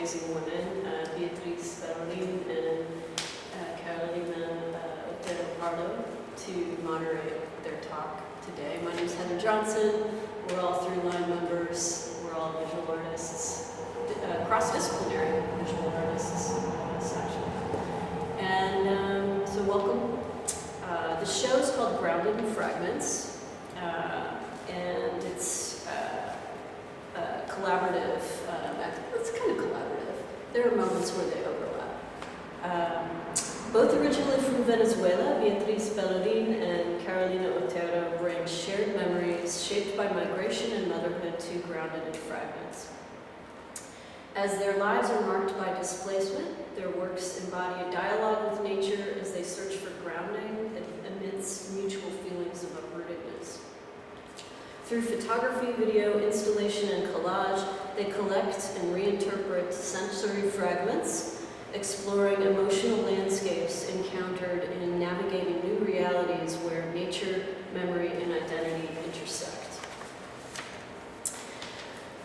amazing women, Beatriz, Bellorín, and Otero, to moderate their talk today. My name is Heather Johnson. We're all through-line members. We're all visual artists, cross-disciplinary visual artists, actually. And so welcome. The show is called Grounded in Fragments, and it's collaborative. It's kind of collaborative. There are moments where they overlap. Both originally from Venezuela, Beatriz Bellorín and Carolina Otero bring shared memories shaped by migration and motherhood to Grounded in Fragments. As their lives are marked by displacement, their works embody a dialogue with nature as they search for grounding amidst mutual feelings of uprootedness. Through photography, video, installation, and collage, they collect and reinterpret sensory fragments, exploring emotional landscapes encountered in navigating new realities where nature, memory, and identity intersect.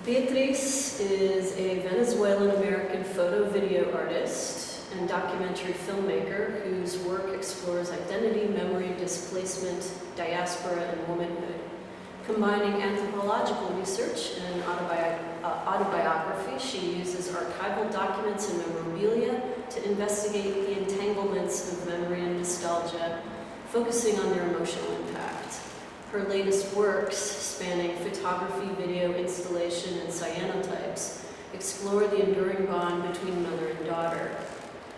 Beatriz is a Venezuelan-American photo-video artist and documentary filmmaker whose work explores identity, memory, displacement, diaspora, and womanhood. Combining anthropological research and autobiography, she uses archival documents and memorabilia to investigate the entanglements of memory and nostalgia, focusing on their emotional impact. Her latest works, spanning photography, video, installation, and cyanotypes, explore the enduring bond between mother and daughter.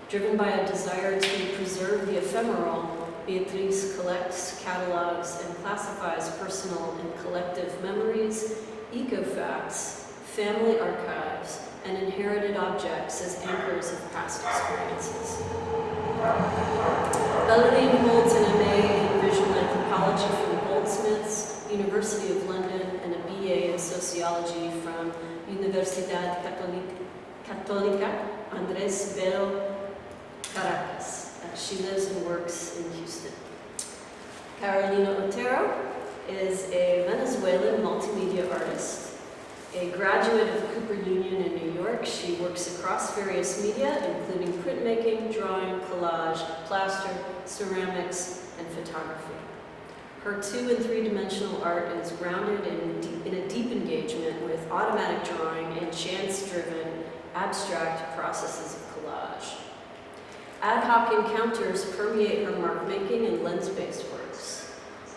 Driven by a desire to preserve the ephemeral, Beatriz collects, catalogs, and classifies personal and collective memories, ecofacts, family archives, and inherited objects as anchors of past experiences. Bellorín holds an MA in visual anthropology from Goldsmiths, University of London, and a BA in sociology from Universidad Católica Andrés Bello, Caracas. She lives and works in Houston. Carolina Otero is a Venezuelan multimedia artist. A graduate of Cooper Union in New York, she works across various media, including printmaking, drawing, collage, plaster, ceramics, and photography. Her 2- and 3-dimensional art is grounded in a deep engagement with automatic drawing and chance-driven, abstract processes of collage. Ad hoc encounters permeate her mark-making and lens-based works.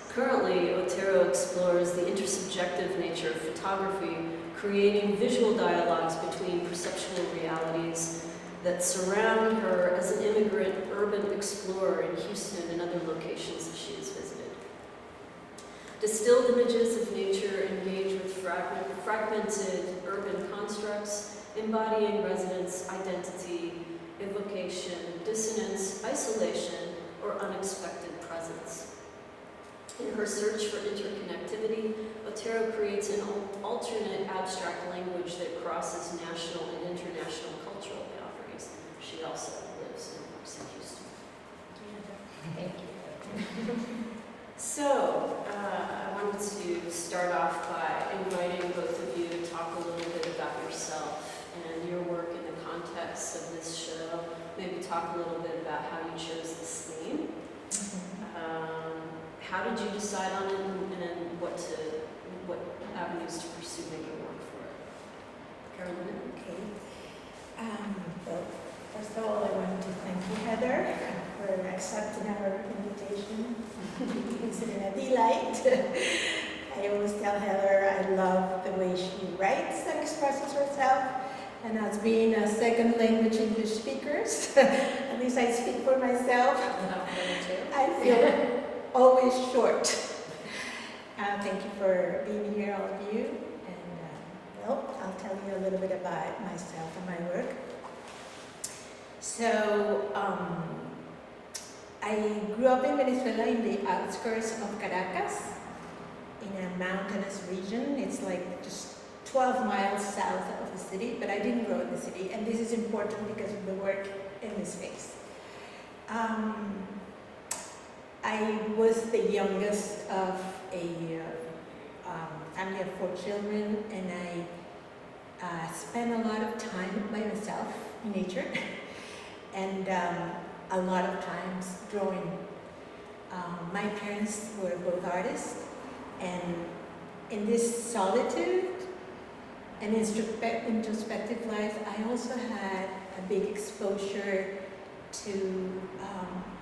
Currently, Otero explores the intersubjective nature of photography, creating visual dialogues between perceptual realities that surround her as an immigrant urban explorer in Houston and other locations that she has visited. Distilled images of nature engage with fragmented urban constructs, embodying residence, identity, evocation, dissonance, isolation, or unexpected presence. In her search for interconnectivity, Otero creates an alternate abstract language that crosses national and international cultural boundaries. She also lives and works in Houston. Thank you. So, I wanted to start off by inviting both of you to talk a little bit about yourself and your work in the context of this show. Maybe talk a little bit about how you chose this theme. How did you decide on it, and what avenues to pursue making work for it? Carolina? Okay. Well, first of all, I wanted to thank you, Heather, for accepting our invitation. It's been a delight. I always tell Heather I love the way she writes and expresses herself. And as being a second language English speakers, at least I speak for myself, I feel always short. Thank you for being here, all of you. And well, I'll tell you a little bit about myself and my work. So, I grew up in Venezuela in the outskirts of Caracas, in a mountainous region. It's like just 12 miles south of the city, but I didn't grow in the city, and this is important because of the work in this space. I was the youngest of a family of 4 children, and I spent a lot of time by myself in nature and a lot of times drawing. My parents were both artists, and in this solitude and introspective life, I also had a big exposure to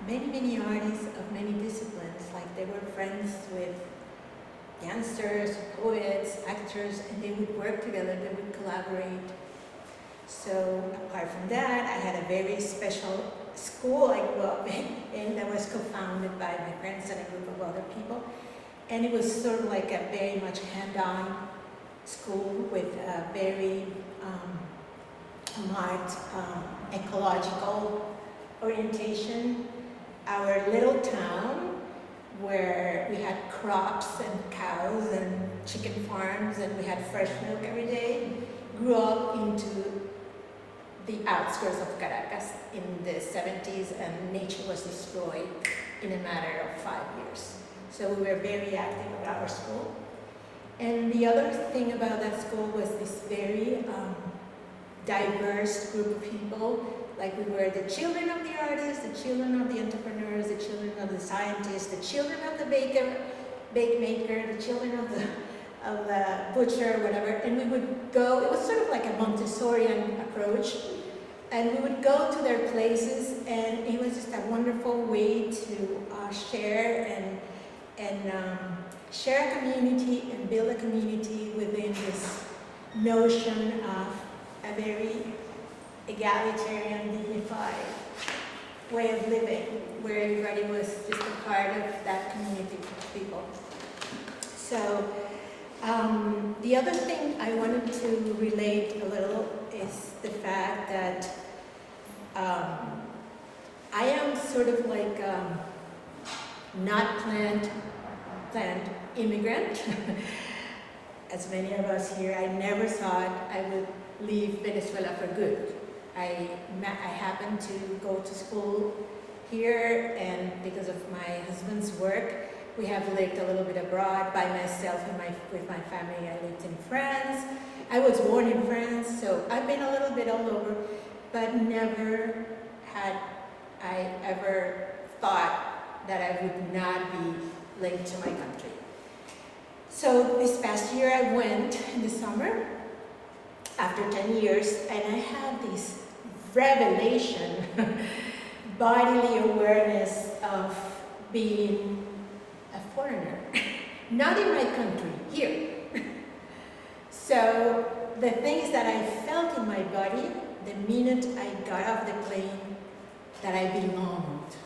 many artists of many disciplines. Like they were friends with dancers, poets, actors, and they would work together, they would collaborate. So apart from that, I had a very special school I grew up in that was co-founded by my parents and a group of other people. And it was sort of like a very much hand-on school with a very marked ecological orientation. Our little town, where we had crops and cows and chicken farms and we had fresh milk every day, grew up into the outskirts of Caracas in the 70s, and nature was destroyed in a matter of 5 years. So we were very active at our school. And the other thing about that school was this very diverse group of people. Like we were the children of the artists, the children of the entrepreneurs, the children of the scientists, the children of the bake maker, the children of the butcher, whatever. And we would go, it was sort of like a Montessorian approach. And we would go to their places, and it was just a wonderful way to share and share a community and build a community within this notion of a very egalitarian, dignified way of living, where everybody was just a part of that community of people. So the other thing I wanted to relate a little is the fact that I am sort of like not planned immigrant. As many of us here, I never thought I would leave Venezuela for good. I happened to go to school here, and because of my husband's work, we have lived a little bit abroad by myself and with my family. I lived in France. I was born in France, so I've been a little bit all over, but never had I ever thought that I would not be linked to my country. So this past year I went in the summer, after 10 years, and I had this revelation, bodily awareness of being a foreigner, not in my country, here. So the things that I felt in my body the minute I got off the plane, that I belonged.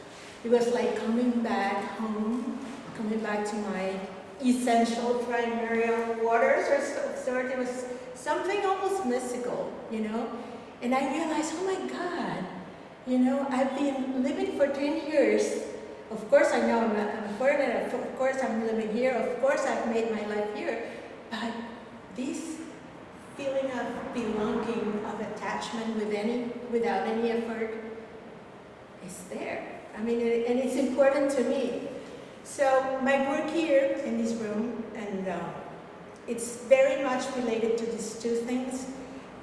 It was like coming back home, coming back to my essential primary waters or sort. It was something almost mystical, you know? And I realized, oh my God, you know, I've been living for 10 years. Of course I know I'm a foreigner, of course I'm living here, of course I've made my life here, but this feeling of belonging, of attachment without any effort is there. I mean, and it's important to me. So my work here in this room, and it's very much related to these two things.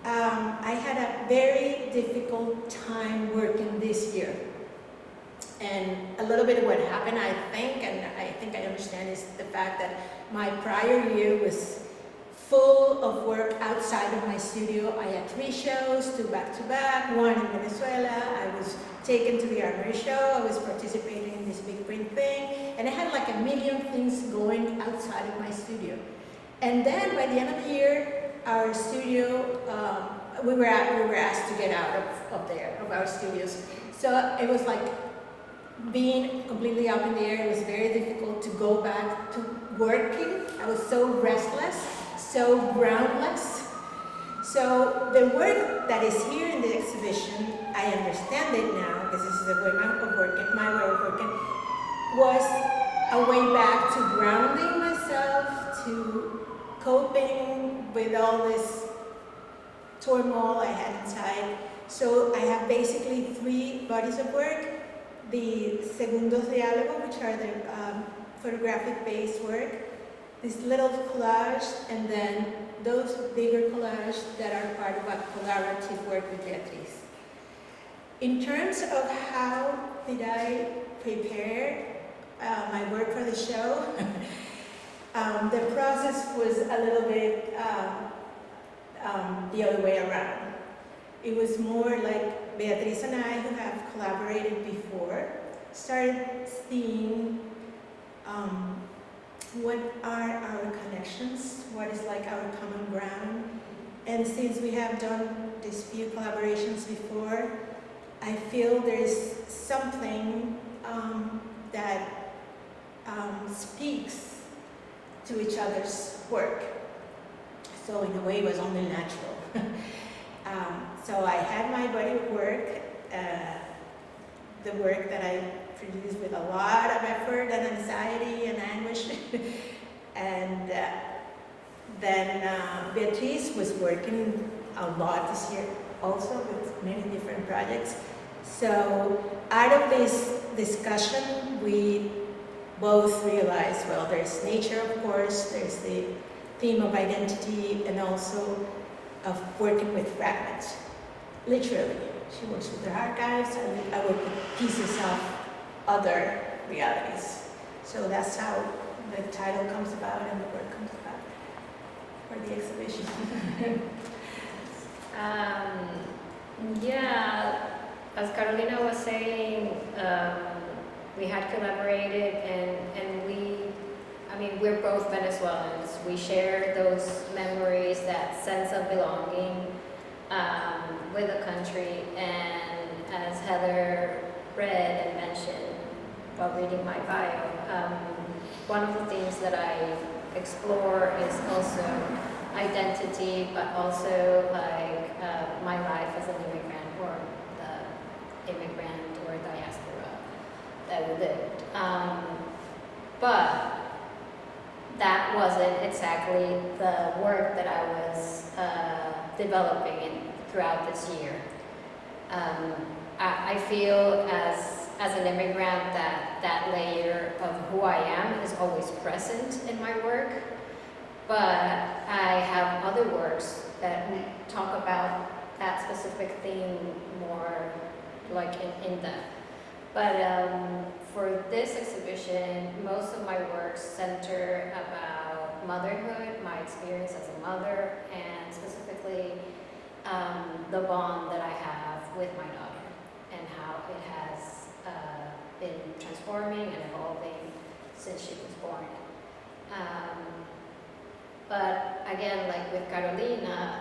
I had a very difficult time working this year. And a little bit of what happened, I think I understand, is the fact that my prior year was full of work outside of my studio. I had 3 shows, 2 back-to-back, 1 in Venezuela. I was taken to the Armory show. I was participating in this big print thing. And I had like a million things going outside of my studio. And then by the end of the year, our studio, we were asked to get out of our studios. So it was like being completely up in the air. It was very difficult to go back to working. I was so restless, so groundless. So the work that is here in the exhibition, I understand it now, because this is a way of working, my way of working, was a way back to grounding myself, to coping with all this turmoil I had inside. So I have basically 3 bodies of work. The segundos diálogo, which are the photographic-based work, this little collage, and then those bigger collages that are part of a collaborative work with Beatriz. In terms of how did I prepare my work for the show, the process was a little bit the other way around. It was more like Beatriz and I, who have collaborated before, started seeing what are our connections, what is like our common ground. And since we have done these few collaborations before, I feel there's something that speaks to each other's work. So in a way, it was only natural. So I had my body of work, the work that I produced with a lot of effort and anxiety and anguish. And then Beatriz was working a lot this year also with many different projects. So out of this discussion, we both realized, well, there's nature, of course, there's the theme of identity, and also of working with fragments. Literally, she works with her archives, and I work with pieces of other realities. So that's how the title comes about and the work comes about for the exhibition. Yeah, as Carolina was saying, we had collaborated, and we're both Venezuelans. We share those memories, that sense of belonging with the country. And as Heather read and mentioned while reading my bio, one of the things that I explore is also identity, but also like my life as an immigrant, or the immigrant or diaspora that we lived. But that wasn't exactly the work that I was developing throughout this year. I feel as an immigrant that layer of who I am is always present in my work, but I have other works that talk about that specific theme more like in depth. But for this exhibition, most of my works center about motherhood, my experience as a mother, and specifically the bond that I have with my daughter, and how it has been transforming and evolving since she was born. But again, like with Carolina,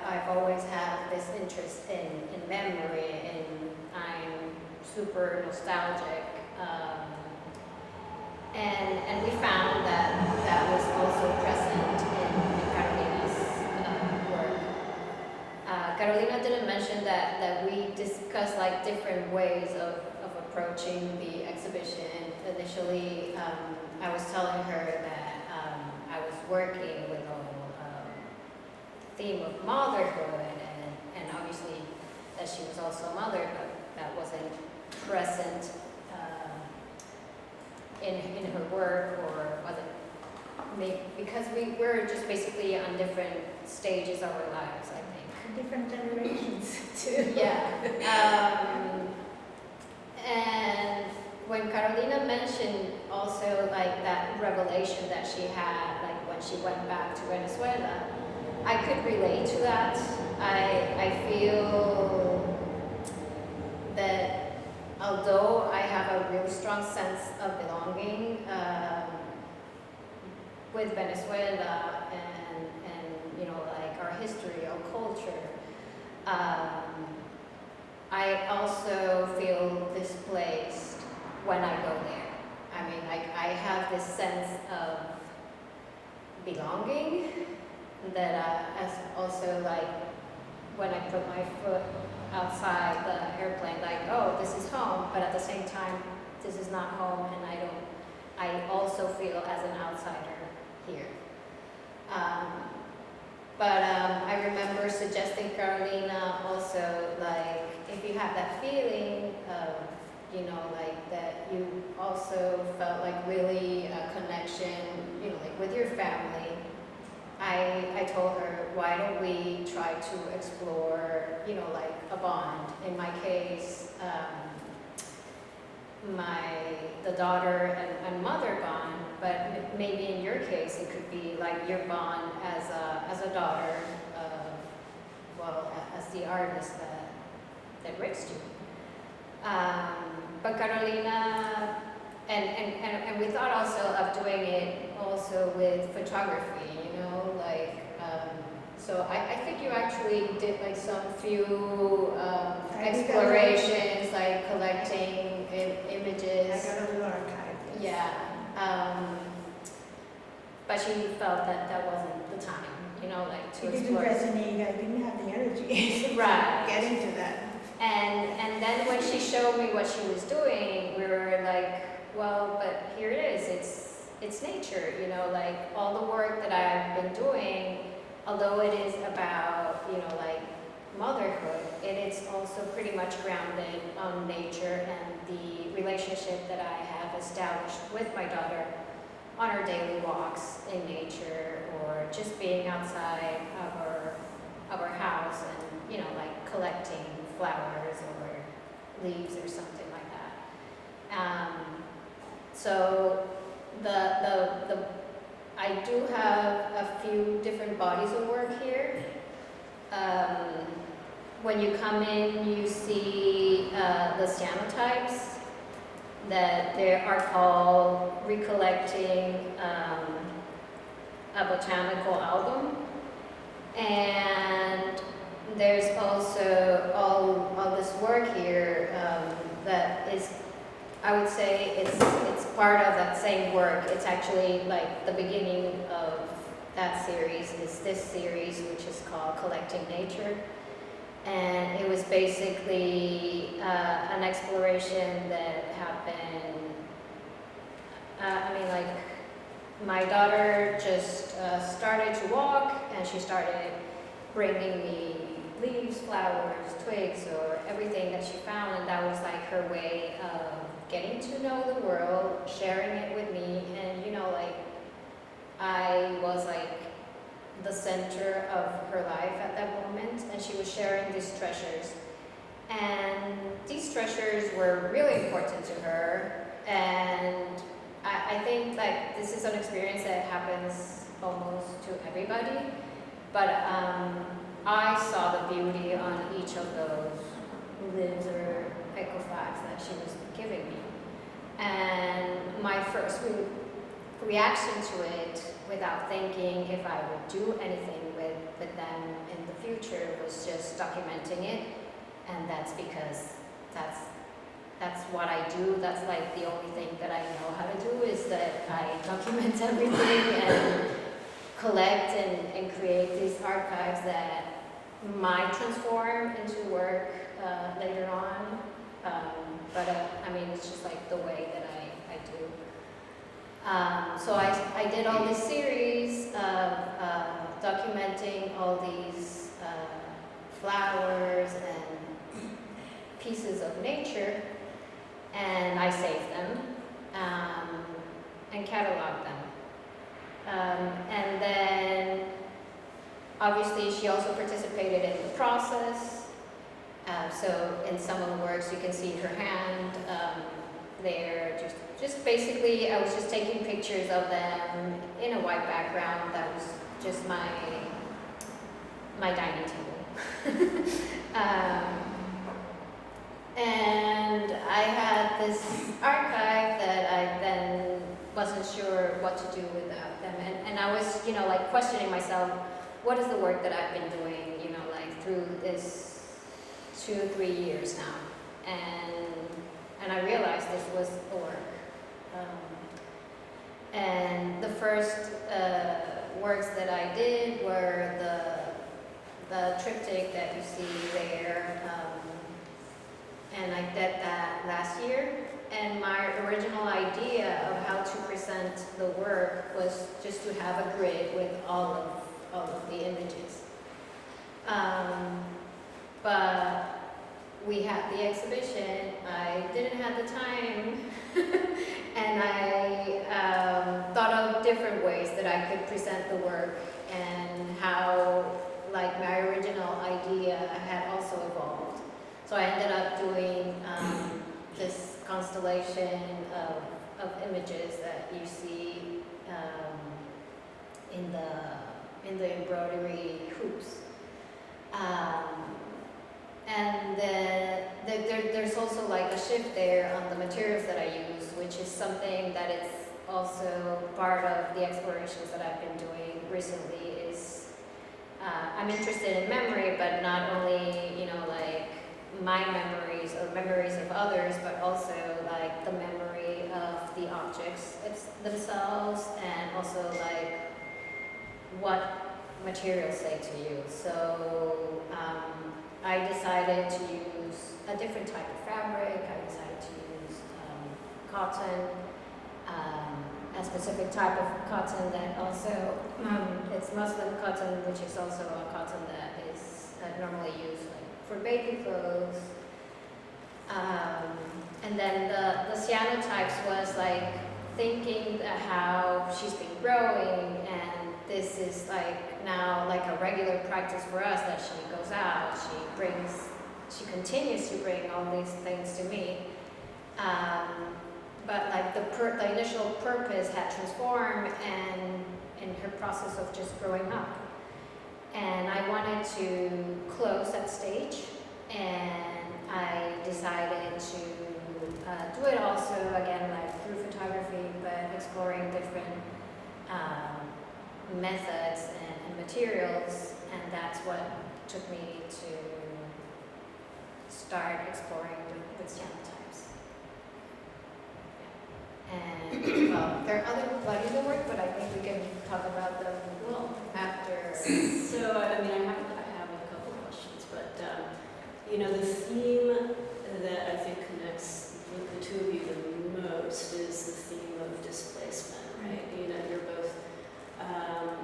I've always had this interest in memory, and I'm super nostalgic. And we found that was also present in Carolina's work. Carolina didn't mention that we discussed like different ways of approaching the exhibition. Initially, I was telling her that I was working with a theme of motherhood, and obviously that she was also a mother, but that wasn't present in her work, or wasn't because we were just basically on different stages of our lives, I think. Different generations too. Yeah. And when Carolina mentioned also like that revelation that she had, like when she went back to Venezuela, I could relate to that. I feel that although I have a really strong sense of belonging with Venezuela and you know, like our history, our culture, I also feel displaced when I go there. I mean, like I have this sense of belonging that as also like when I put my foot outside the airplane, like, oh, this is home, but at the same time, this is not home, and I also feel as an outsider here. But I remember suggesting Carolina also, like, if you have that feeling of you know, like that you also felt like really a connection, you know, like with your family. I told her, why don't we try to explore, you know, like a bond. In my case, the daughter and mother bond, but maybe in your case it could be like your bond as a daughter, as the artist that raised you. But Carolina, and we thought also of doing it also with photography, you know, like, so I think you actually did like some few explorations, like collecting images. I got a little archive. Yes. Yeah. But she felt that wasn't the time, you know, like to It didn't explore. resonate. I didn't have the energy Right. to get into that. And then when she showed me what she was doing, we were like, well, but here it is. It's nature, you know, like all the work that I've been doing, although it is about, you know, like motherhood, it is also pretty much grounded on nature and the relationship that I have established with my daughter on our daily walks in nature, or just being outside of our house and, you know, like collecting flowers or leaves or something like that. So I do have a few different bodies of work here. When you come in, you see the cyanotypes that they are called Recollecting a Botanical Album. And there's also all this work here that is, I would say it's part of that same work. It's actually like the beginning of that series is this series, which is called Collecting Nature. And it was basically an exploration that happened, like my daughter just started to walk, and she started bringing me leaves, flowers, twigs, or everything that she found, and that was like her way of getting to know the world, sharing it with me. And you know, like I was like the center of her life at that moment, and she was sharing these treasures, and these treasures were really important to her. And I think like this is an experience that happens almost to everybody, but I saw the beauty on each of those limbs or ecofacts that she was giving me. And my first reaction to it, without thinking if I would do anything with them in the future, was just documenting it. And that's because that's what I do. That's like the only thing that I know how to do, is that I document everything and collect and create these archives that might transform into work later on. But I mean, it's just like the way that I do. So I did all this series of documenting all these flowers and pieces of nature, and I saved them and cataloged them. And then obviously she also participated in the process. So in some of the works you can see her hand there. Just basically I was just taking pictures of them in a white background. That was just my dining table. And I had this archive that I then wasn't sure what to do without them. And I was, you know, like questioning myself, what is the work that I've been doing, you know, like through this 2 or 3 years now. And I realized this was the work. And the first works that I did were the triptych that you see there. And I did that last year. And my original idea of how to present the work was just to have a grid with all of the images. But we had the exhibition. I I didn't have the time and I thought of different ways that I could present the work and how like my original idea had also evolved. So I ended up doing this constellation of images that you see in the embroidery hoops. And then there's also like a shift there on the materials that I use, which is something that is also part of the explorations that I've been doing recently. Is I'm interested in memory, but not only, you know, like my memories or memories of others, but also like the memory of the objects themselves, and also like what materials say to you. So I decided to use a different type of fabric. I decided to use cotton, a specific type of cotton that also, it's muslin cotton, which is also a cotton that is normally used like for baby clothes. And then the cyanotypes was like thinking how she's been growing, and this is like now like a regular practice for us, that she goes out, she continues to bring all these things to me. But like the initial purpose had transformed, and in her process of just growing up. And I wanted to close that stage, and I decided to do it also again like through photography, but exploring different methods and materials, and that's what took me to start exploring with cyanotypes. And well, there are other bodies of work, but I think we can talk about them after. So, I mean, I have a couple questions, but, you know, the theme that I think connects with the two of you the most is the theme of displacement, right? You know, you're both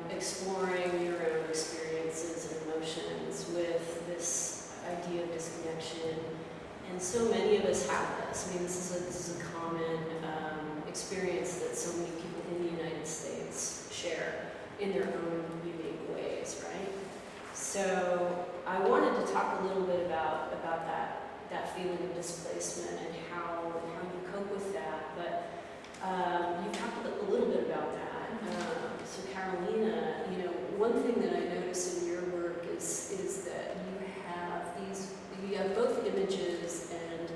exploring your own experiences and emotions with this idea of disconnection, and so many of us have this. I mean, this is a common experience that so many people in the United States share in their own unique ways, right? So I wanted to talk a little bit about that feeling of displacement and how you cope with that. But you talked a little bit about that. So Carolina, you know, one thing that I notice in your work is that you have both images and,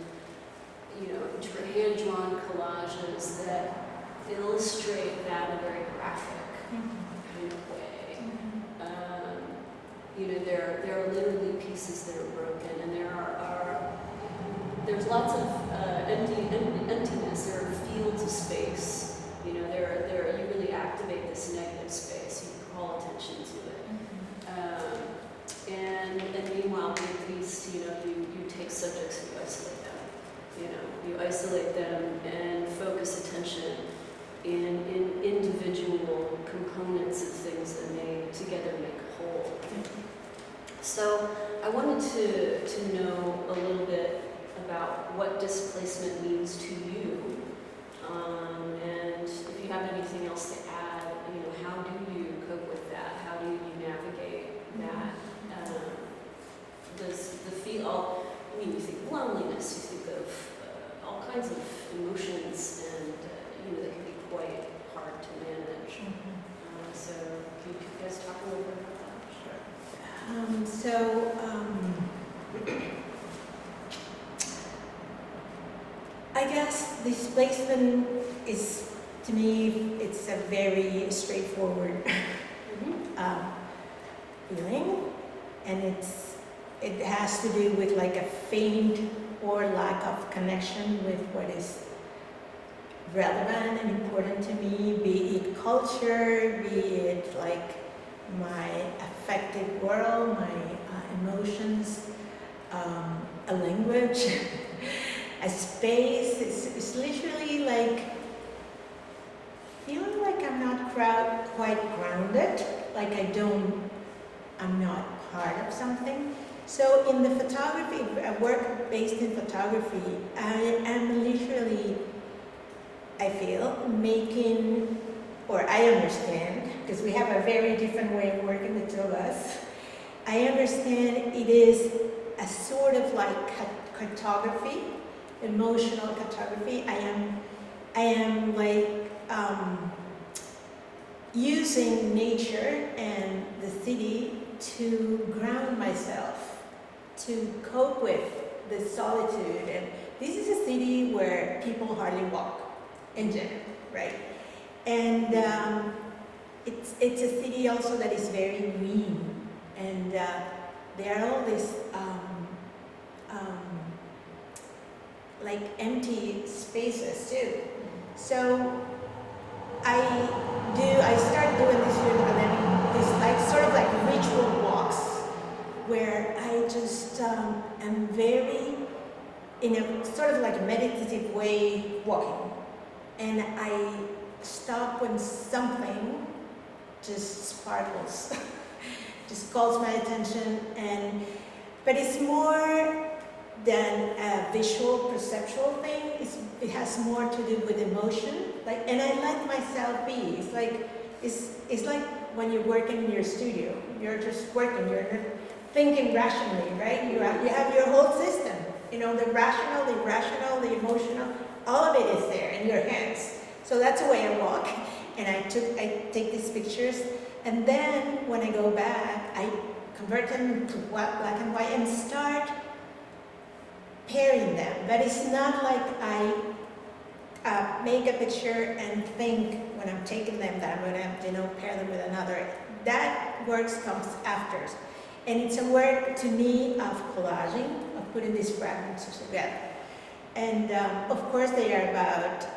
you know, hand-drawn collages that illustrate that in a very graphic kind of way. You know, there are literally pieces that are broken, and there's lots of emptiness. There are fields of space. You know, you really activate this negative space. You call attention to it. And meanwhile, Beatriz, you know, you take subjects and you isolate them. You know, you isolate them and focus attention in individual components of things that may together make a whole. So I wanted to know a little bit about what displacement means to you, and if you have anything else to add, you know, how do you cope with that? How do you navigate that? Does the feel? I mean, you think of loneliness, you think of all kinds of emotions, and you know, they can be quite hard to manage. So can you guys talk a little bit about that? Sure. I guess displacement is, to me, it's a very straightforward feeling, and it has to do with like a faint or lack of connection with what is relevant and important to me, be it culture, be it like my affective world, my emotions, a language, a space. It's literally like feeling like I'm not quite grounded, like I'm not part of something. So in the photography, I work based in photography, I am literally, I feel, making, or I understand, because we have a very different way of working, the two of us. I understand it is a sort of like cartography, emotional cartography. I am like using nature and the city to ground myself, to cope with the solitude. And this is a city where people hardly walk in general, right? And it's a city also that is very green, and there are all these like empty spaces too. So I started doing this year the pandemic, this like sort of like ritual walks where I just am very, in a sort of like meditative way, walking. And I stop when something just sparkles, just calls my attention, but it's more than a visual, perceptual thing. It has more to do with emotion. Like, and I let myself be. It's like when you're working in your studio. You're just working. You're not thinking rationally, right? You have your whole system. You know, the rational, the irrational, the emotional. All of it is there in your hands. So that's the way I walk. And I take these pictures, and then when I go back, I convert them to black and white and start pairing them. But it's not like I make a picture and think when I'm taking them that I'm going to, pair them with another. That work comes after. And it's a work, to me, of collaging, of putting these fragments together. And of course, they are about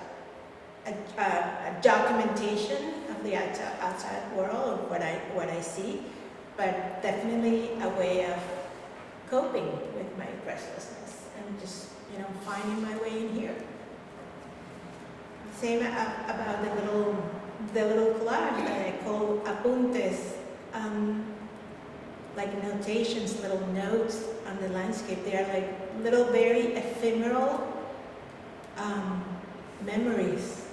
a documentation of the outside world, of what I see, but definitely a way of coping with my restlessness and just, finding my way in here. Same about the little collage that I call apuntes, like notations, little notes on the landscape. They are like little, very ephemeral memories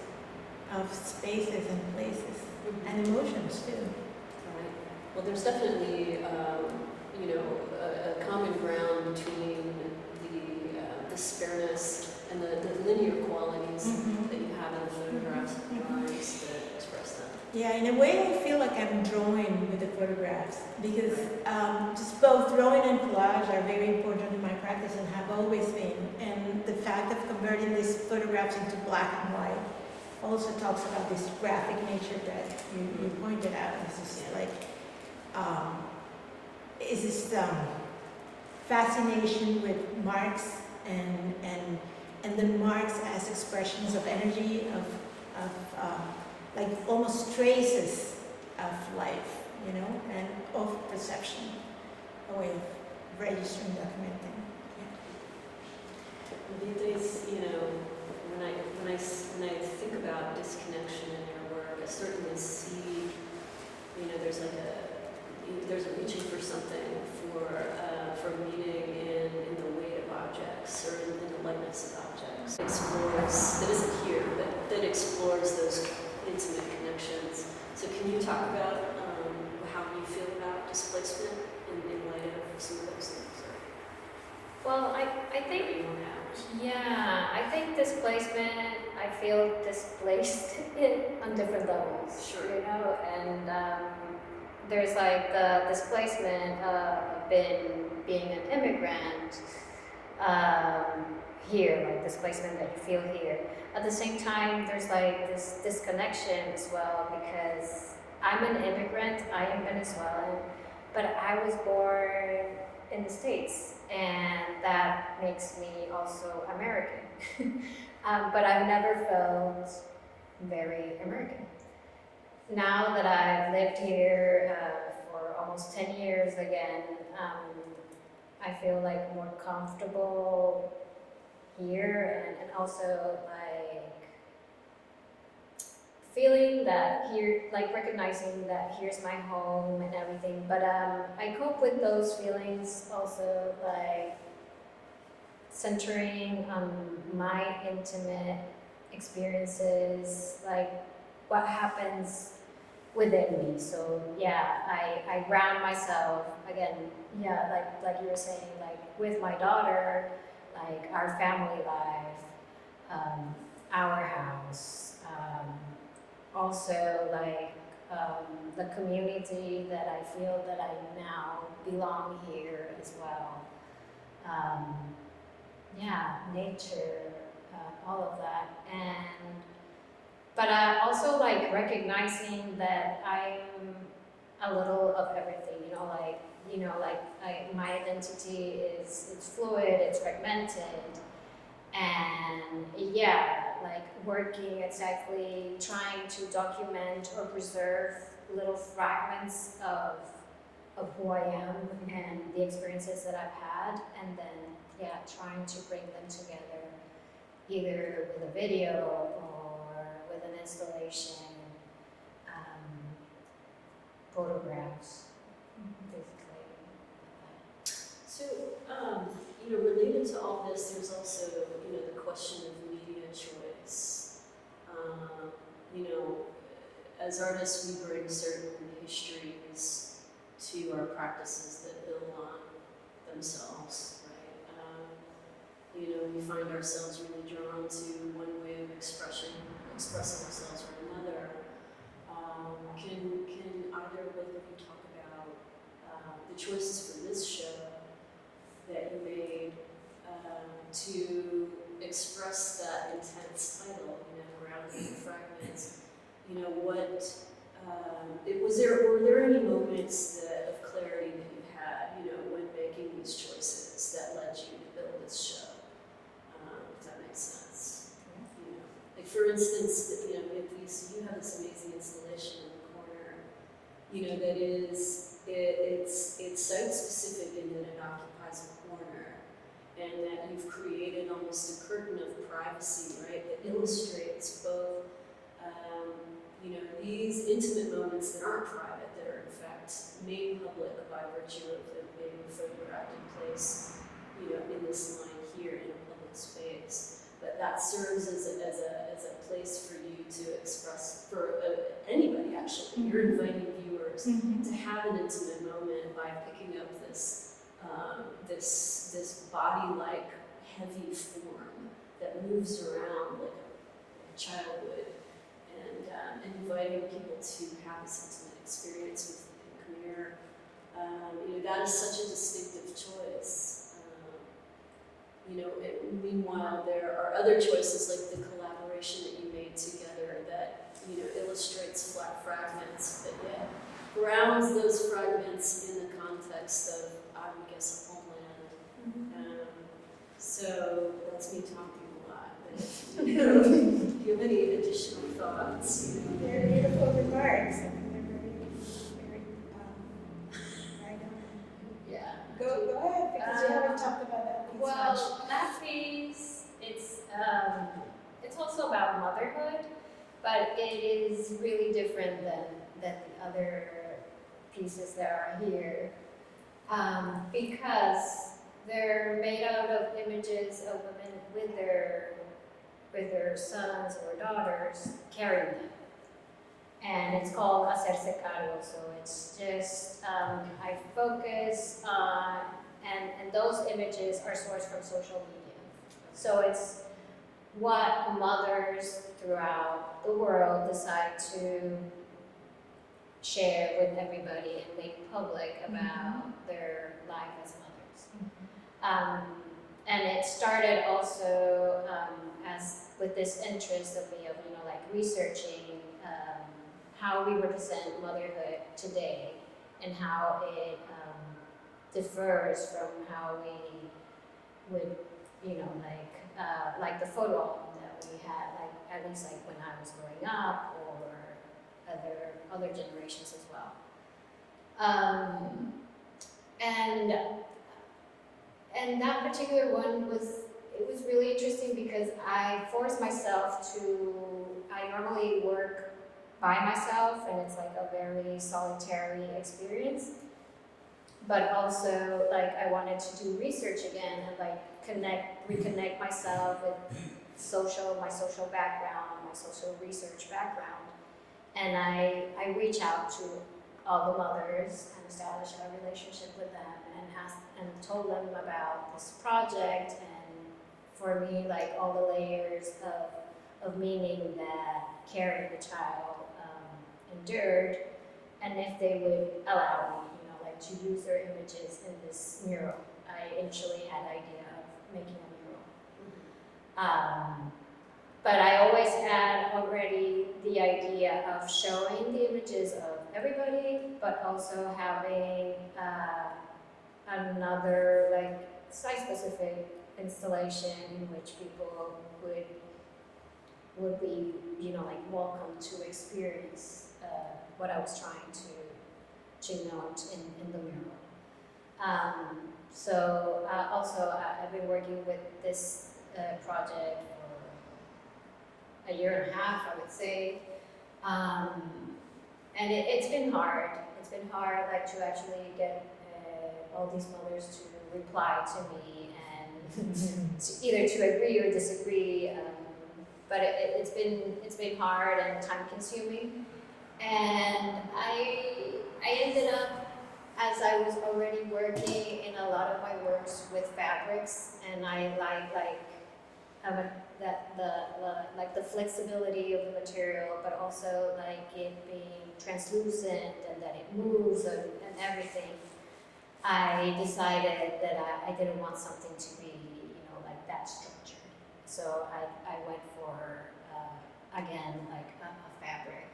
of spaces and places, and emotions too. Right. Well, there's definitely, a common ground between the spareness and the linear qualities that you have in the photographs and lines that express them. Yeah, in a way I feel like I'm drawing with the photographs, because just both drawing and collage are very important in my practice and have always been. And the fact of converting these photographs into black and white also talks about this graphic nature that you pointed out. This is like, is this fascination with marks and the marks as expressions of energy, of like almost traces of life, and of perception, a way of registering, documenting. Beatriz, when I think about disconnection in your work, I certainly see, there's a reaching for something, for meaning in the weight of objects, or in the lightness of objects. That isn't here, but that explores those intimate connections. So can you talk about how you feel about displacement in light of some of those things? Well, I think, I think displacement, I feel displaced on different levels. Sure. And there's like the displacement of being an immigrant here, like displacement that you feel here. At the same time, there's like this disconnection as well, because I'm an immigrant, I am Venezuelan, but I was born in the States, and that makes me also American. But I've never felt very American. Now that I've lived here for almost 10 years again, I feel like more comfortable here, and also like feeling that here, like recognizing that here's my home and everything. But I cope with those feelings also, like centering on my intimate experiences, like what happens within me. So yeah, I ground myself again. Yeah, like you were saying, like with my daughter, like our family life, our house, also like the community that I feel that I now belong here as well. Yeah, nature, all of that, and but also like recognizing that I'm a little of everything. My identity is it's fluid, it's fragmented, and yeah, like working exactly trying to document or preserve little fragments of who I am and the experiences that I've had, and then yeah, trying to bring them together either with a video or with an installation, photographs, basically. So, related to all this, there's also, the question of media choice. As artists, we bring certain histories to our practices that build on themselves, right? We find ourselves really drawn to one way of expressing ourselves or another. Can either both of you talk about the choices for this show that you made to express that intense title, Grounded in Fragments? Were there any moments of clarity that you had, when making these choices that led you to build this show? If that makes sense. Like for instance, Beatriz, you have this amazing installation in the corner, that it's site specific in that it occupies a corner, and that you've created almost a curtain of privacy, right, that illustrates both, these intimate moments that aren't private, that are in fact made public by virtue of them being photographed in place, in this line here in a public space. But that serves as a place for you to express, for anybody actually. You're inviting viewers to have an intimate moment by picking up this this body-like heavy form that moves around like a child would, and inviting people to have this intimate experience with the pink mirror. That is such a distinctive choice. Meanwhile, there are other choices like the collaboration that you made together that, illustrates flat fragments, but yet grounds those fragments in the context of, I would guess, a homeland. So that's me talking a lot, but do you have any additional thoughts? They're beautiful remarks. I think they're very right on. Yeah. Go ahead, because you haven't talked about that piece much. Well, that piece, it's also about motherhood, but it is really different than the other pieces that are here, because they're made out of images of women with their sons or daughters carrying them. And it's called Hacerse Cargo, so it's just, I focus on, and those images are sourced from social media. So it's what mothers throughout the world decide to share with everybody and make public about their life as mothers. And it started also as with this interest of me of researching how we represent motherhood today and how it differs from how we would like the photo album that we had, like at least like when I was growing up, or other generations as well. And that particular one was really interesting because I forced myself to, I normally work by myself, and it's like a very solitary experience. But also, like, I wanted to do research again and like reconnect myself with my social background, my social research background. And I reach out to all the mothers and establish a relationship with them and told them about this project, and for me, like, all the layers of meaning that carrying the child endured, and if they would allow me, like, to use their images in this mural. I initially had the idea of making a mural. But I always had already the idea of showing the images of everybody, but also having another, like, site-specific installation in which people would be, like, welcome to experience what I was trying to note in the mural. So also I've been working with this project for a year and a half, I would say, and it's been hard. It's been hard, like, to actually get all these mothers to reply to me and either to agree or disagree. But it's been hard and time consuming. And I ended up, as I was already working in a lot of my works with fabrics, and I like the flexibility of the material, but also like it being translucent and that it moves and everything. I decided that I didn't want something to be, like, that structured. So I went for again, like, a fabric.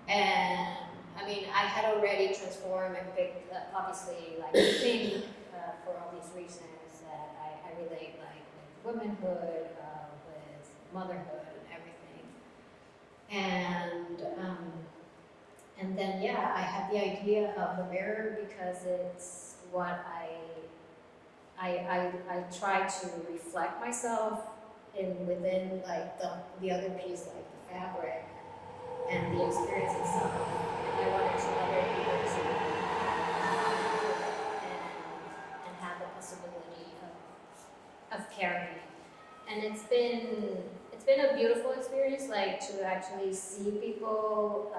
And I mean, I had already transformed and picked, obviously, like, pink for all these reasons that I relate, like, with womanhood, with motherhood and everything. And then, yeah, I had the idea of the mirror because it's what I try to reflect myself within, like, the other piece, like the fabric and the experience itself. And I wanted to other people to and have the possibility of carrying. And it's been a beautiful experience, like, to actually see people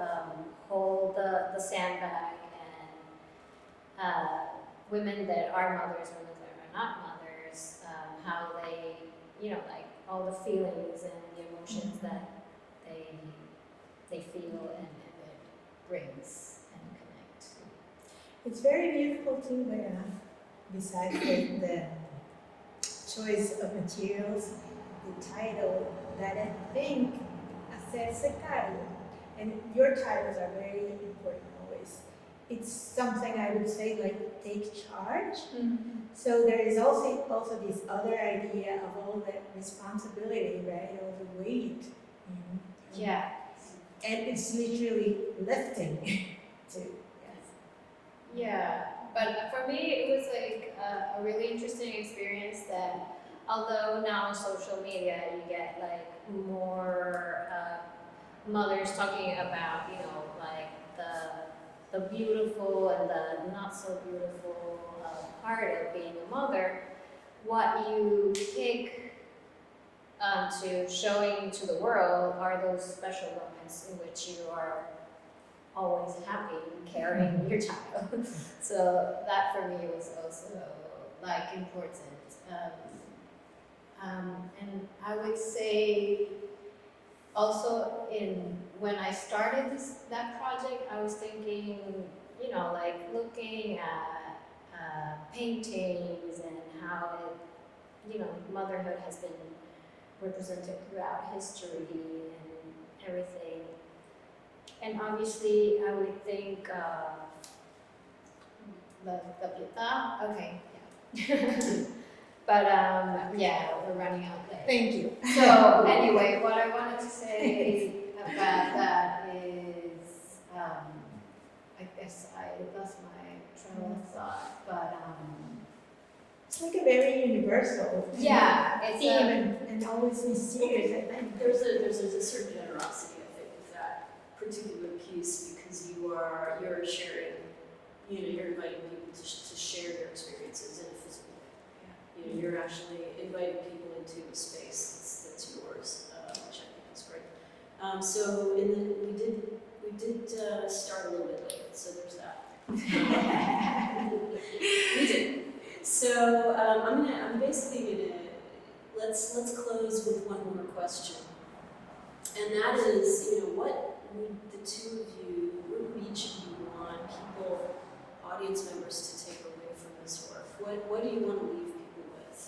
hold the sandbag, and women that are mothers, women that are not mothers, how they, like, all the feelings and the emotions that they feel and it brings and connect. It's very beautiful too, besides the choice of materials, the title that I think acercar, and your titles are very important always. It's something I would say, like, take charge. So there is also this other idea of all the responsibility, right? All the weight. Yeah. And it's literally lifting too. Yeah, but for me it was like a really interesting experience that, although now on social media you get, like, more mothers talking about, like, the beautiful and the not so beautiful part of being a mother, what you pick to showing to the world are those special moments in which you are always happy carrying your child. So that for me was also, like, important. And I would say also when I started that project, I was thinking, like, looking at paintings and how motherhood has been represented throughout history and everything. And obviously, I would think the Pietà. Okay, yeah. But yeah, we're running out there. Thank you. So anyway, what I wanted to say about that is, I guess I lost my train of thought, but It's like a very universal yeah, it's theme and always mysterious, I think. There's a certain generosity, I think, with that particular piece because you're sharing, you're inviting people to share their experiences in a physical way. You're actually inviting people into a space that's yours, which I think is great. So we did start a little bit late, so there's that. We did. So I'm basically gonna let's close with one more question, and that is, what would the two of you, what would each of you want people, audience members, to take away from this work? What do you want to leave people with?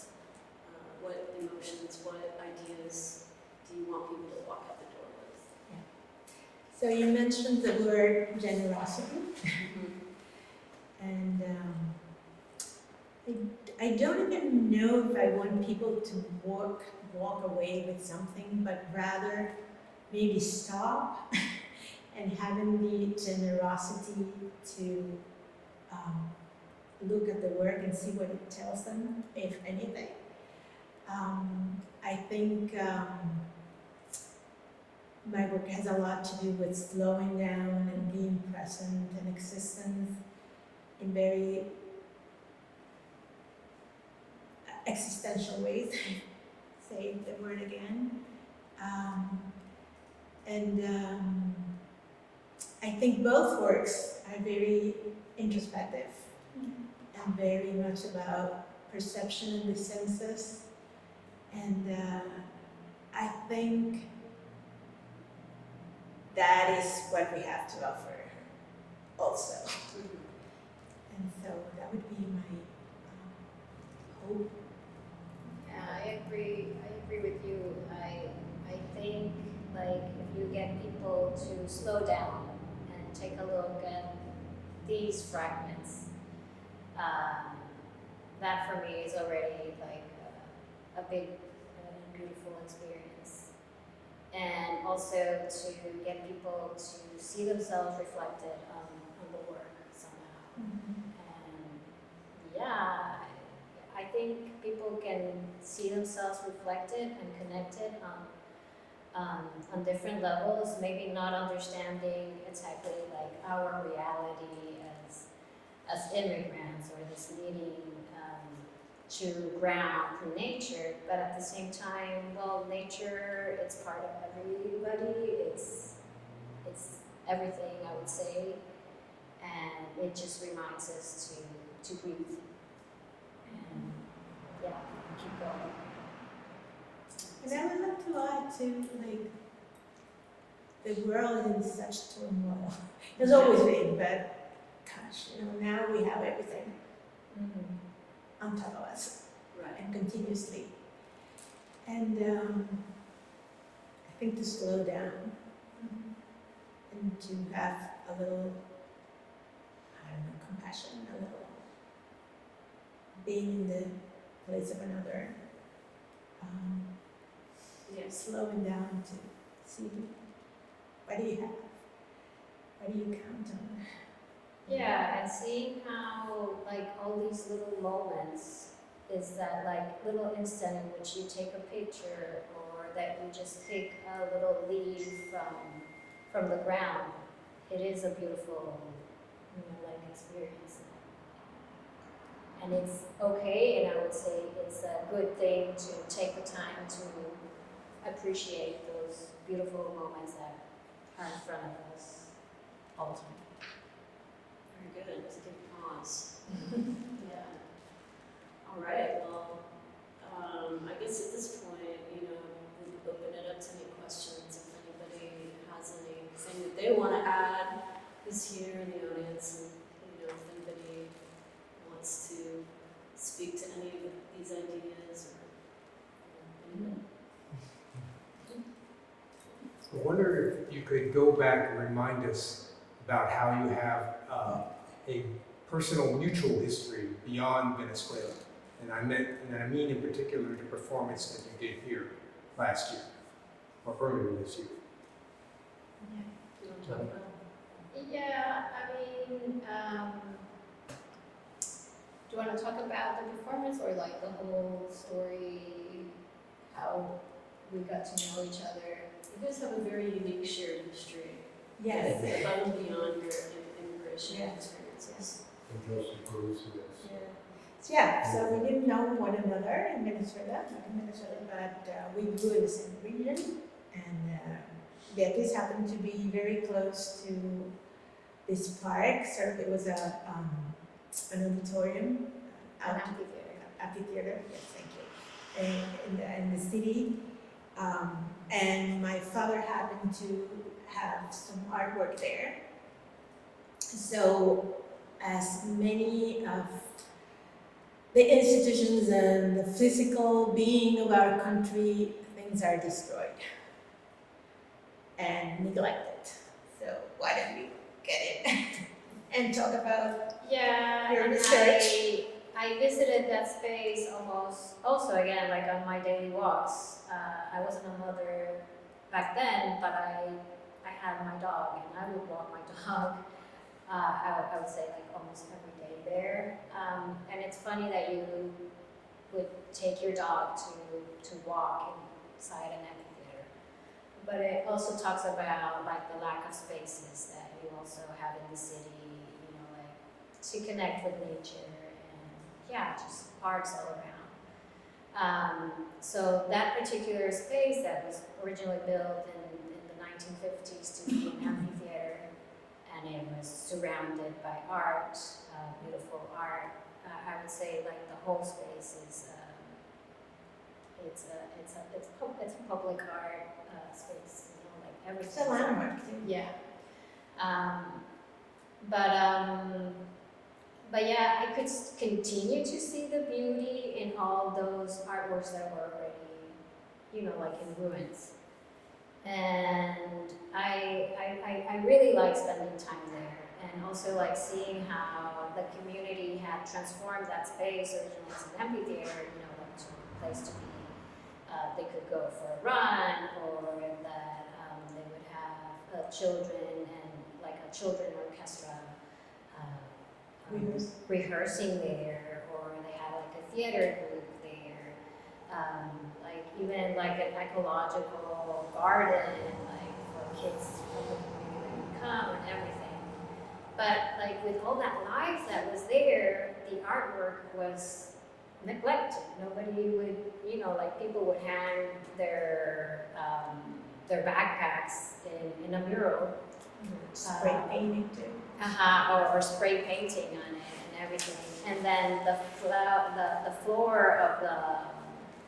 What emotions, what ideas do you want people to walk out the door with? So you mentioned the word generosity, and I don't even know if I want people to walk away with something, but rather maybe stop and having the generosity to look at the work and see what it tells them, if anything. I think my work has a lot to do with slowing down and being present and existence in very existential ways. Say the word again. I think both works are very introspective and very much about perception and the senses. And I think that is what we have to offer also. And so that would be my hope. Yeah, I agree with you. I think if you get people to slow down and take a look at these fragments, that for me is already a big beautiful experience. And also to get people to see themselves reflected on the work somehow. And yeah, I think people can see themselves reflected and connected on different levels, maybe not understanding exactly our reality as immigrants or this needing to ground from nature, but at the same time, nature, it's part of everybody, it's everything, I would say, and it just reminds us to breathe and keep going. And I would like to add to, the world is in such turmoil. There's always been, but gosh, now we have everything on top of us, Right. and continuously. And I think to slow down and to have a little, compassion, a little being in the place of another. Slowing down to see what do you have, what do you count on. Yeah, and seeing how all these little moments is that little instant in which you take a picture or that you just pick a little leaf from the ground. It is a beautiful experience. And it's okay, and I would say it's a good thing to take the time to appreciate those beautiful moments that are in front of us all the time. Very good. It's a good pause. Yeah. All right. Well, I guess at this point, we'll open it up to any questions. If anybody has anything that they want to add, who's here in the audience, and if anybody wants to speak to any of these ideas or anything. I wonder if you could go back and remind us about how you have a personal mutual history beyond Venezuela. And I mean in particular the performance that you did here last year, or earlier this year. You want to talk about? Yeah, do you want to talk about the performance or the whole story, how we got to know each other? You guys have a very unique shared history. Yes. Above and beyond your immigration Yeah. experiences. And Joseph Bruce, yes. Yeah, so we didn't know one another in Venezuela, but we grew in the same region, and Beatriz happened to be very close to this park. So it was an auditorium, An out amphitheater. Yes, thank you. In the city, and my father happened to have some artwork there. So, as many of the institutions and the physical being of our country, things are destroyed and neglected. So why don't we get it and talk about Yeah, your and research? I visited that space almost, also again, like on my daily walks. I wasn't a mother back then, but I had my dog, and I would walk my dog. I would say like almost every day there. And it's funny that you would take your dog to walk inside an amphitheater. But it also talks about like the lack of spaces that you also have in the city, you know, like to connect with nature and yeah, just parks all around. So that particular space that was originally built in the 1950s to be an amphitheater, and it was surrounded by art, beautiful art. I would say like the whole space is it's a public art space, you know, like It's everything. a landmark too. Yeah. But yeah, I could continue to see the beauty in all those artworks that were already, you know, like in ruins. And I really like spending time there, and also like seeing how the community had transformed that space originally as an amphitheater, you know, like to a place to be. They could go for a run, or that they would have children and like a children orchestra rehearsing there, or they had like a theater group there, like even like an ecological garden, like for kids from the community to come and everything. But like with all that life that was there, the artwork was neglected. Nobody would, you know, like people would hang their backpacks in a mural. Spray painting too. Or spray painting on it and everything. And then the floor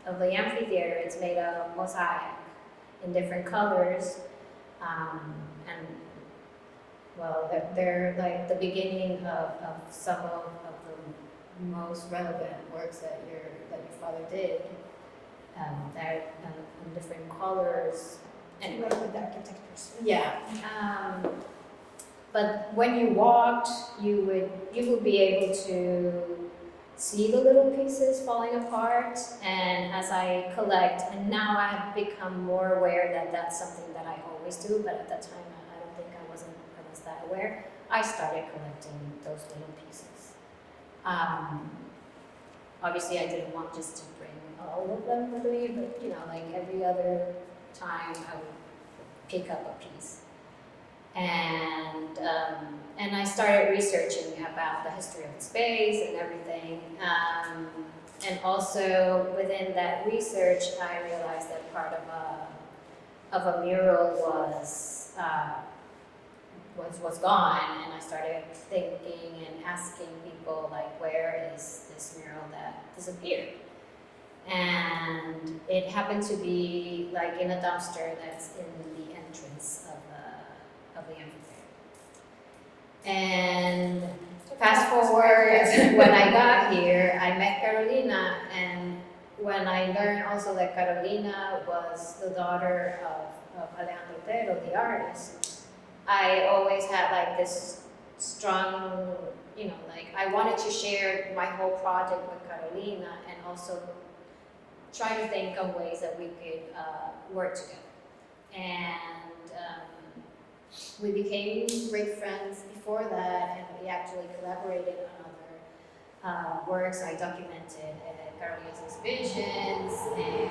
of the amphitheater, it's made of mosaic in different colors. And well, they're like the beginning of some of the most relevant works that your father did. They're in different colors. Anyway, with the architectures. Yeah. But when you walked, you would be able to see the little pieces falling apart. And as I collect, and now I have become more aware that that's something that I always do. But at that time, I don't think I was that aware. I started collecting those little pieces. Obviously, I didn't want just to bring all of them with me, but you know, like every other time, I would pick up a piece. And I started researching about the history of the space and everything. And also within that research, I realized that part of a mural was gone, and I started thinking and asking people like, where is this mural that disappeared? And it happened to be like in a dumpster that's in the entrance of the amphitheater. And fast forward, when I got here, I met Carolina, and when I learned also that Carolina was the daughter of Alejandro Otero, the artist, I always had like this strong, you know, like I wanted to share my whole project with Carolina, and also try to think of ways that we could work together. And we became great friends before that, and we actually collaborated on other works. I documented Carolina's exhibitions, and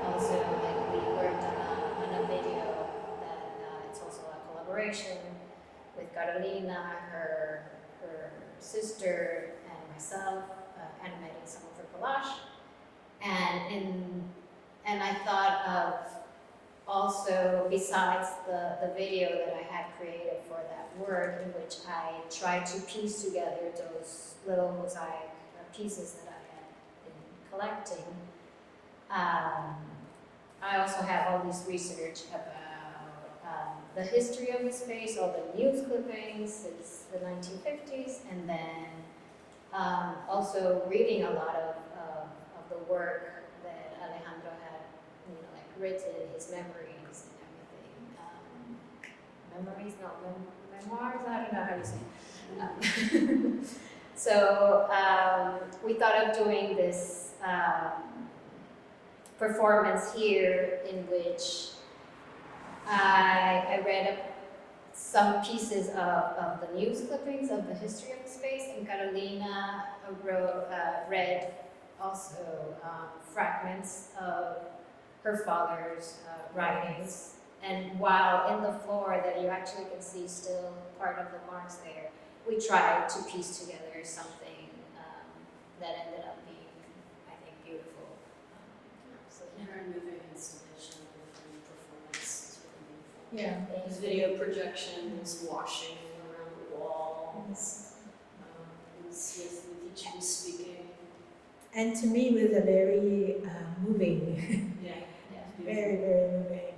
also like we worked on a video that it's also a collaboration. sister and myself animating some of her collage. And I thought of also, besides the video that I had created for that work, in which I tried to piece together those little mosaic pieces that I had been collecting, I also have all this research about the history of the space, all the news clippings since the 1950s, and then also reading a lot of the work that Alejandro had, like written, his memories and everything. Memories, not memoirs, I don't know how you say it. So we thought of doing this performance here in which I read some pieces of the news clippings of the history of the space, and Carolina read also fragments of her father's writings. And while in the floor that you actually can see still part of the marks there, we tried to piece together something that ended up being, I think, beautiful. So very moving installation and performance is really beautiful. Yeah. There's video projections, washing around the walls, with each of you speaking. And to me, it was a very moving, Yeah, very, very moving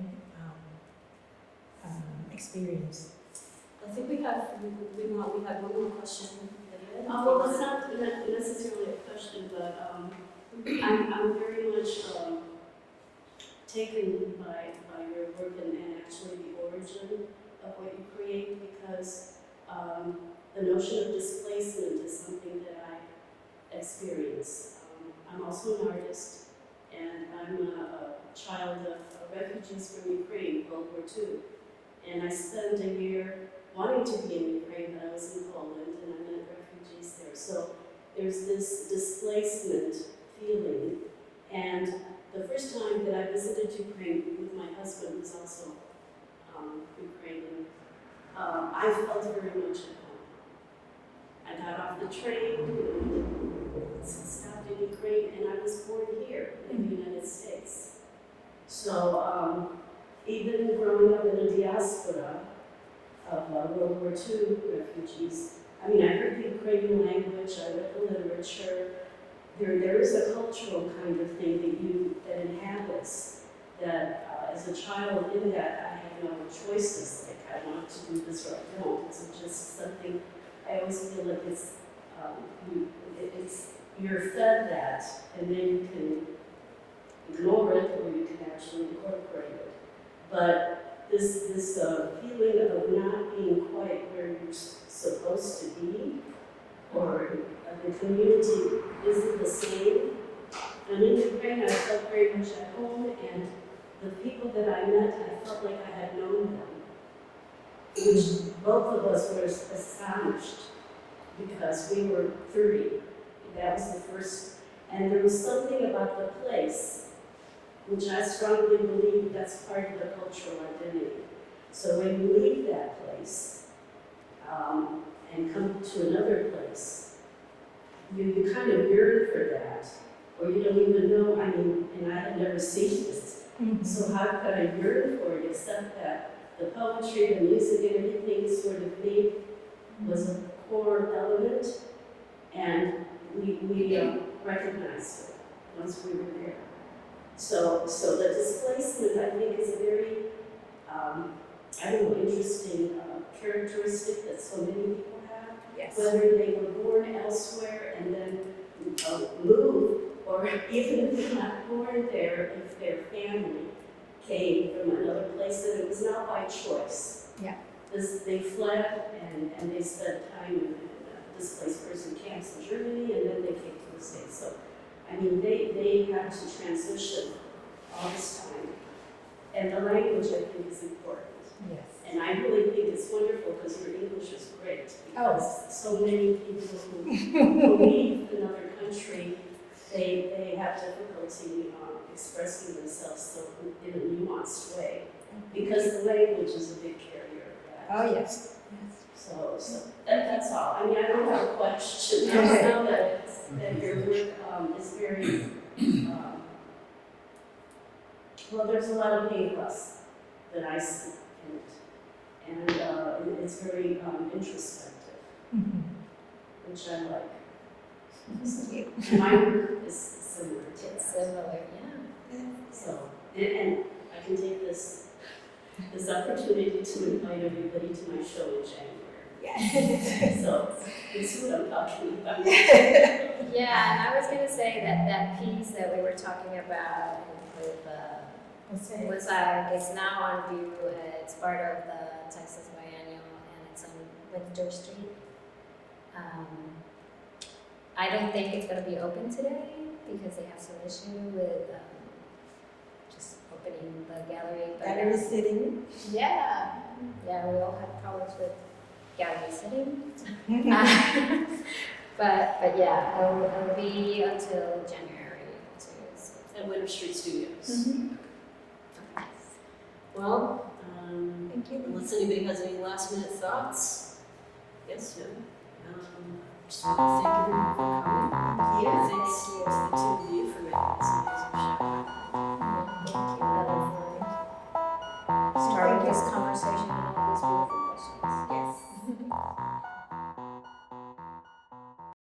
experience. I think we have one more question. Well, it's not necessarily a question, but I'm very much taken by your work and actually the origin of what you create, because the notion of displacement is something that I experience. I'm also an artist, and I'm a child of refugees from Ukraine, World War II. And I spent a year wanting to be in Ukraine, but I was in Poland, and I met refugees there. So there's this displacement feeling. And the first time that I visited Ukraine with my husband, who's also Ukrainian, I felt very much at home. I got off the train, stopped in Ukraine, and I was born here in the United States. So even growing up in a diaspora of World War II refugees, I mean, I heard the Ukrainian language, I read the literature. There is a cultural kind of thing that inhabits, that as a child in that, I had no choices, like I want to do this or I don't. It's just something, I always feel like you're fed that, and then you can ignore it or you can actually incorporate it. But this feeling of not being quite where you're supposed to be, or the community isn't the same. And in Ukraine, I felt very much at home, and the people that I met, I felt like I had known them, which both of us were astonished, because we were 30. That was the first, and there was something about the place which I strongly believe that's part of the cultural identity. So when you leave that place and come to another place, you kind of yearn for that, or you don't even know, I mean, and I had never seen this. Mm-hmm. So how could I yearn for it except that the poetry, the music, and everything sort of made was a core element, and we recognized it once we were there. So the displacement, I think, is a very, I don't know, interesting characteristic that so many people have. Yes. Whether they were born elsewhere and then moved, or even if they're not born there, if their family came from another place, that it was not by choice. Yeah. They fled and they spent time in displaced person camps in Germany, and then they came to the States. So, I mean, they had to transition all this time. And the language, I think, is important. Yes. And I really think it's wonderful because your English is great. Because so many people who leave another country, they have difficulty expressing themselves so in a nuanced way. Because the language is a big carrier of that. Oh, yes. So that's all. I mean, I don't have a question. I know that your work is very, well, there's a lot of pathos that I see in it. And it's very introspective, which I like. My work is similar to It's that. similar, yeah. So, and I can take this opportunity to invite everybody to my show in January. So, it's what I'm talking about. Yeah, and I was gonna say that piece that we were talking about with Mosaic is now on view. It's part of the Texas Biennial, and it's on Winter Street. I don't think it's gonna be open today because they have some issue with just opening the gallery. But Gallery sitting. yeah, we all have problems with gallery sitting. But yeah, it'll be until January too. So. At Winter Street Studios. Mm-hmm. Well, Thank you. unless anybody has any last minute thoughts? Yes, no? Just want to thank everyone for coming. Yeah, Thanks thank to the two of you for making this amazing show. Thank you, Ellen, for starting this conversation and all these beautiful questions. Yes.